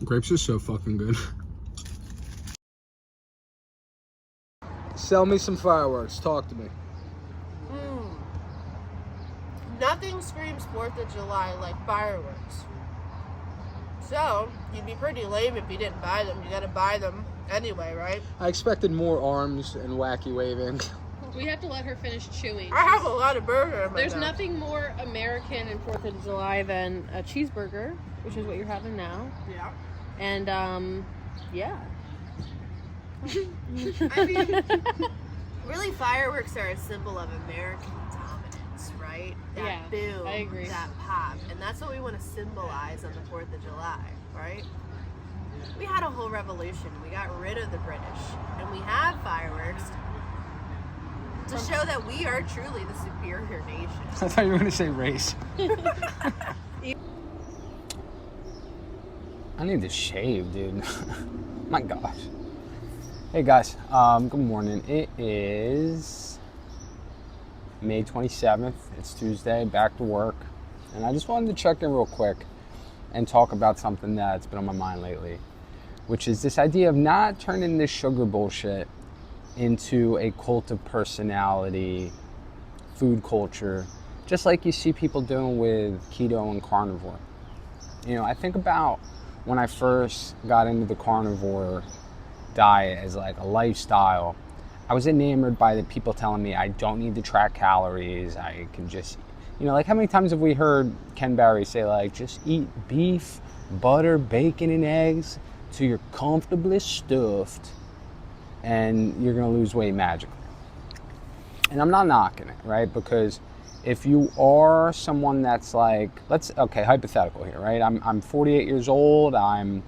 Grapes are so fucking good. Sell me some fireworks. Talk to me. Nothing screams 4th of July like fireworks. So, you'd be pretty lame if you didn't buy them. You gotta buy them anyway, right? I expected more arms and wacky waving. We have to let her finish chewing. I have a lot of burger in my There's mouth. nothing more American in 4th of July than a cheeseburger, which is what you're having now. Yeah. And, yeah. I mean, really, fireworks are a symbol of American dominance, right? That boom, I agree. that pop. And that's what we want to symbolize on the 4th of July, right? We had a whole revolution. We got rid of the British. And we had fireworks to show that we are truly the superior nation. I thought you were going to say race. I need to shave, dude. My gosh. Hey guys, good morning. It is May 27th. It's Tuesday, back to work. And I just wanted to check in real quick and talk about something that's been on my mind lately, which is this idea of not turning this sugar bullshit into a cult of personality, food culture, just like you see people doing with keto and carnivore. You know, I think about when I first got into the carnivore diet as like a lifestyle, I was enamored by the people telling me I don't need to track calories, I can just, you know, like how many times have we heard Ken Berry say like, just eat beef, butter, bacon, and eggs till you're comfortably stuffed and you're gonna lose weight magically. And I'm not knocking it, right? Because if you are someone that's like, okay, hypothetical here, right? I'm 48 years old, I'm,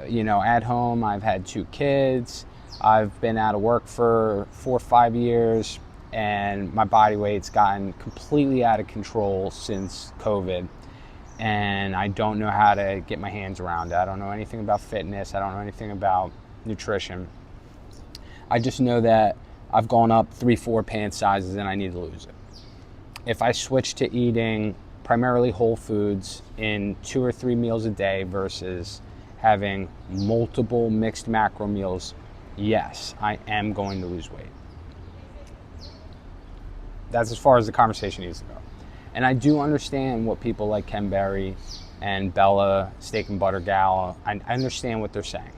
you know, at home, I've had 2 kids, I've been out of work for 4 or 5 years, and my body weight's gotten completely out of control since COVID, and I don't know how to get my hands around it. I don't know anything about fitness, I don't know anything about nutrition. I just know that I've gone up 3-4 pant sizes and I need to lose it. If I switch to eating primarily whole foods in 2 or 3 meals a day versus having multiple mixed macro meals, yes, I am going to lose weight. That's as far as the conversation needs to go. And I do understand what people like Ken Berry and Bella, Steak and Butter Gal, I understand what they're saying.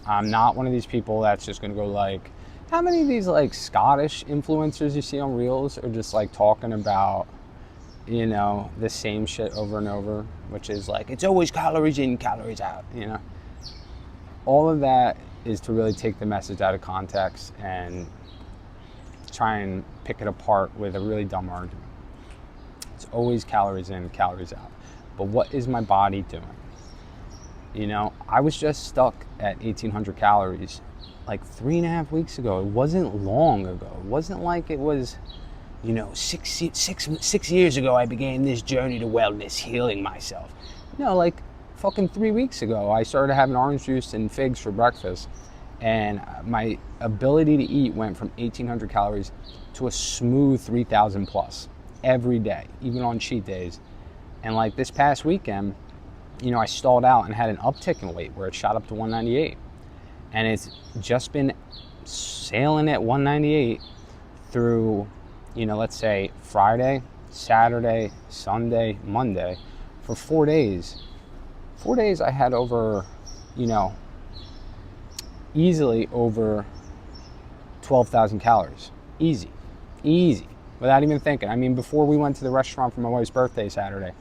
I'm not one of these people that's just going to go like, how many of these like Scottish influencers you see on Reels are just like talking about, you know, the same shit over and over, which is like, it's always calories in, calories out, you know? All of that is to really take the message out of context and try and pick it apart with a really dumb argument. It's always calories in, calories out. But what is my body doing? You know, I was just stuck at 1,800 calories like 3.5 weeks ago. It wasn't long ago. It wasn't like it was, you know, six years ago I began this journey to wellness, healing myself. No, like fucking 3 weeks ago, I started having orange juice and figs for breakfast. And my ability to eat went from 1,800 calories to a smooth 3,000 plus every day, even on cheat days. And like this past weekend, you know, I stalled out and had an uptick in weight where it shot up to 198. And it's just been sailing at 198 through, you know, let's say Friday, Saturday, Sunday, Monday, for 4 days. 4 days I had over, you know, easily over 12,000 calories. Easy, without even thinking. I mean, before we went to the restaurant for my wife's birthday Saturday,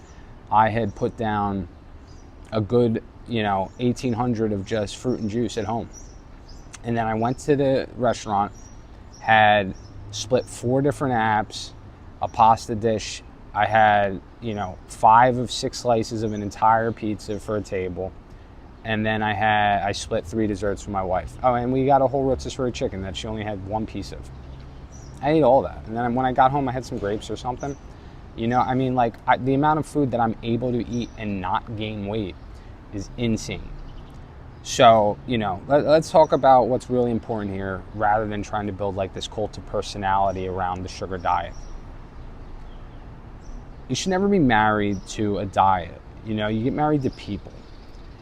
I had put down a good, you know, 1,800 of just fruit and juice at home. And then I went to the restaurant, had split 4 different apps, a pasta dish. I had, you know, 5 of 6 slices of an entire pizza for a table. And then I split 3 desserts for my wife. Oh, and we got a whole rotisserie chicken that she only had 1 piece of. I ate all that. And then when I got home, I had some grapes or something. You know, I mean, like, the amount of food that I'm able to eat and not gain weight is insane. So, you know, let's talk about what's really important here rather than trying to build like this cult of personality around the sugar diet. You should never be married to a diet. You know, you get married to people.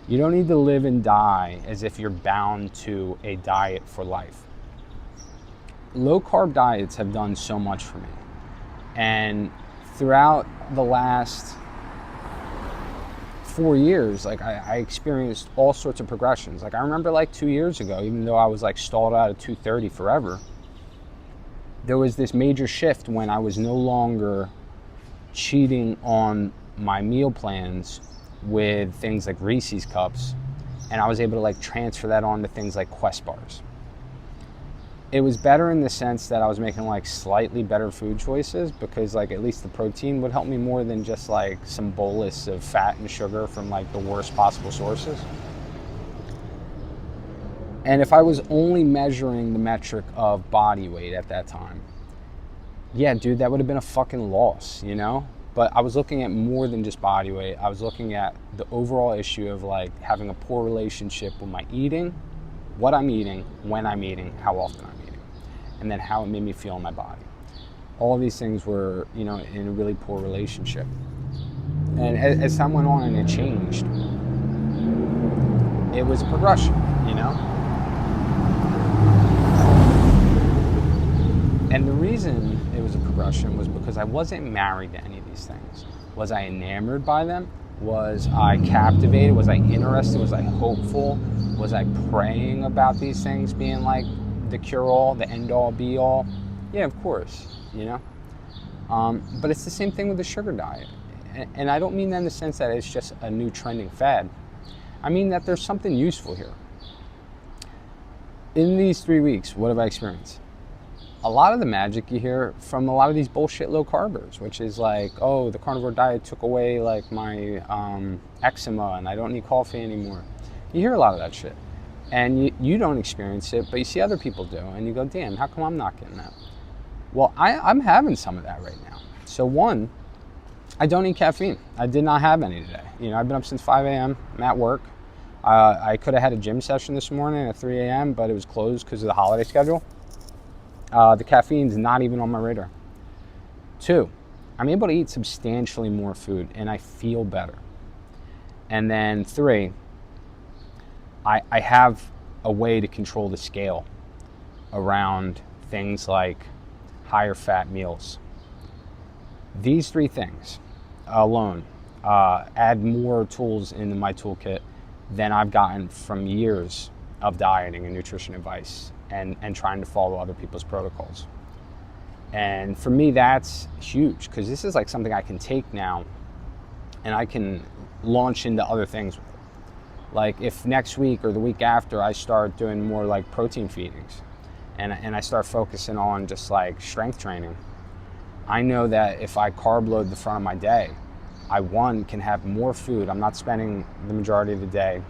You don't need to live and die as if you're bound to a diet for life. Low carb diets have done so much for me. And throughout the last 4 years, like I experienced all sorts of progressions. Like I remember like 2 years ago, even though I was like stalled out at 230 forever, there was this major shift when I was no longer cheating on my meal plans with things like Reese's cups, and I was able to like transfer that on to things like Quest bars. It was better in the sense that I was making like slightly better food choices, because like at least the protein would help me more than just like some bolus of fat and sugar from like the worst possible sources. And if I was only measuring the metric of body weight at that time, yeah, dude, that would have been a fucking loss, you know? But I was looking at more than just body weight. I was looking at the overall issue of like having a poor relationship with my eating, what I'm eating, when I'm eating, how often I'm eating, and then how it made me feel in my body. All of these things were, you know, in a really poor relationship. And as time went on and it changed, it was a progression, you know? And the reason it was a progression was because I wasn't married to any of these things. Was I enamored by them? Was I captivated? Was I interested? Was I hopeful? Was I praying about these things being like the cure-all, the end-all, be-all? Yeah, of course, you know? But it's the same thing with the sugar diet. And I don't mean that in the sense that it's just a new trending fad. I mean that there's something useful here. In these 3 weeks, what have I experienced? A lot of the magic you hear from a lot of these bullshit low carbers, which is like, oh, the carnivore diet took away like my eczema and I don't need coffee anymore. You hear a lot of that shit. And you don't experience it, but you see other people do. And you go, damn, how come I'm not getting that? Well, I'm having some of that right now. So one, I don't eat caffeine. I did not have any today. You know, I've been up since 5 a.m. I'm at work. I could have had a gym session this morning at 3 a.m., but it was closed because of the holiday schedule. The caffeine's not even on my radar. 2, I'm able to eat substantially more food and I feel better. And then 3, I have a way to control the scale around things like higher fat meals. These 3 things alone add more tools into my toolkit than I've gotten from years of dieting and nutrition advice and trying to follow other people's protocols. And for me, that's huge, because this is like something I can take now and I can launch into other things with it. Like if next week or the week after I start doing more like protein feedings and I start focusing on just like strength training, I know that if I carb load the front of my day, I can have more food. I'm not spending the majority of the day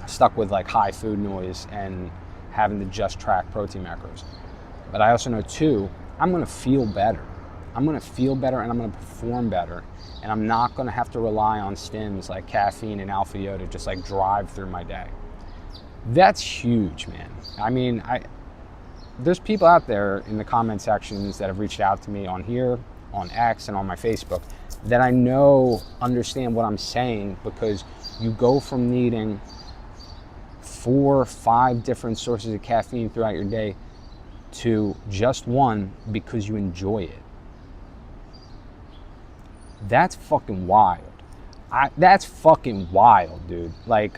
stuck with like high food noise and having to just track protein macros. But I also know 2, I'm gonna feel better. I'm gonna feel better and I'm gonna perform better. And I'm not gonna have to rely on stims like caffeine and alpha-yo to just like drive through my day. That's huge, man. I mean, there's people out there in the comment sections that have reached out to me on here, on X, and on my Facebook that I know understand what I'm saying, because you go from needing 4 or 5 different sources of caffeine throughout your day to just one because you enjoy it. That's fucking wild. That's fucking wild, dude. Like,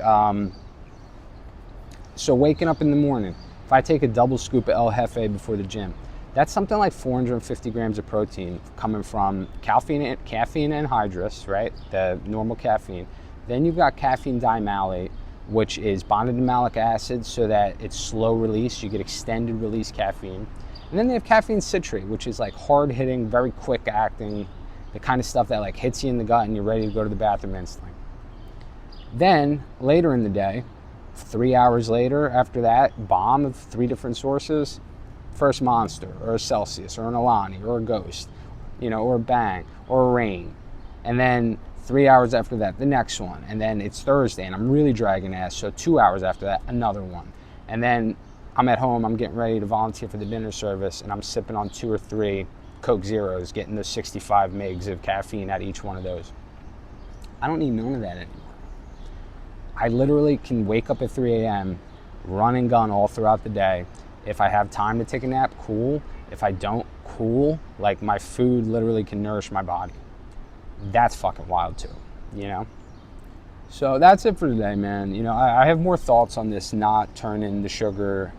so waking up in the morning, if I take a double scoop of El Jefe before the gym, that's something like 450 grams of protein coming from caffeine anhydrous, right? The normal caffeine. Then you've got caffeine dimalate, which is bonded to malic acid so that it's slow release. You get extended release caffeine. And then they have caffeine citrate, which is like hard hitting, very quick acting, the kind of stuff that like hits you in the gut and you're ready to go to the bathroom instantly. Then later in the day, 3 hours later after that bomb of 3 different sources, first Monster or a Celsius or an Alani or a Ghost, you know, or a Bang or a Rain. And then 3 hours after that, the next one. And then it's Thursday and I'm really dragging ass. So 2 hours after that, another one. And then I'm at home, I'm getting ready to volunteer for the dinner service and I'm sipping on 2 or 3 Coke Zeros, getting those 65 mgs of caffeine at each one of those. I don't need none of that anymore. I literally can wake up at 3 a.m., run and gun all throughout the day. If I have time to take a nap, cool. If I don't, cool. Like, my food literally can nourish my body. That's fucking wild too, you know? So that's it for today, man. You know, I have more thoughts on this not turning the sugar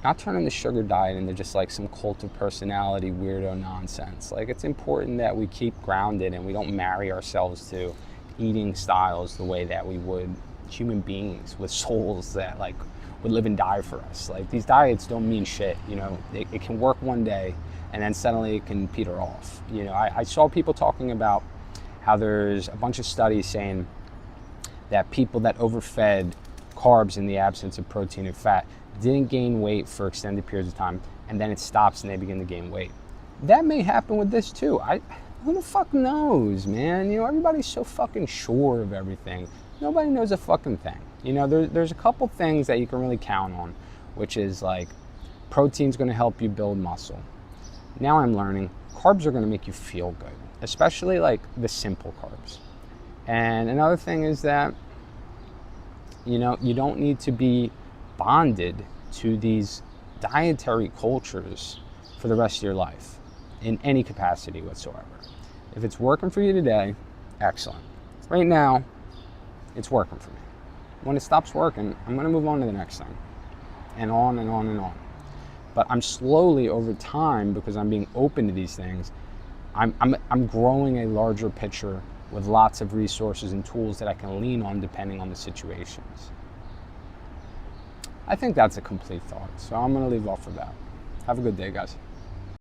diet into just like some cult of personality weirdo nonsense. Like, it's important that we keep grounded and we don't marry ourselves to eating styles the way that we would human beings with souls that like would live and die for us. Like, these diets don't mean shit, you know. It can work one day and then suddenly it can peter off. You know, I saw people talking about how there's a bunch of studies saying that people that overfed carbs in the absence of protein and fat didn't gain weight for extended periods of time, and then it stops and they begin to gain weight. That may happen with this too. Who the fuck knows, man? You know, everybody's so fucking sure of everything. Nobody knows a fucking thing. You know, there's a couple things that you can really count on, which is like protein's going to help you build muscle. Now I'm learning carbs are going to make you feel good, especially like the simple carbs. And another thing is that, you know, you don't need to be bonded to these dietary cultures for the rest of your life in any capacity whatsoever. If it's working for you today, excellent. Right now, it's working for me. When it stops working, I'm going to move on to the next thing, and on and on and on. But I'm slowly over time, because I'm being open to these things, I'm growing a larger picture with lots of resources and tools that I can lean on depending on the situations. I think that's a complete thought, so I'm going to leave off with that. Have a good day, guys.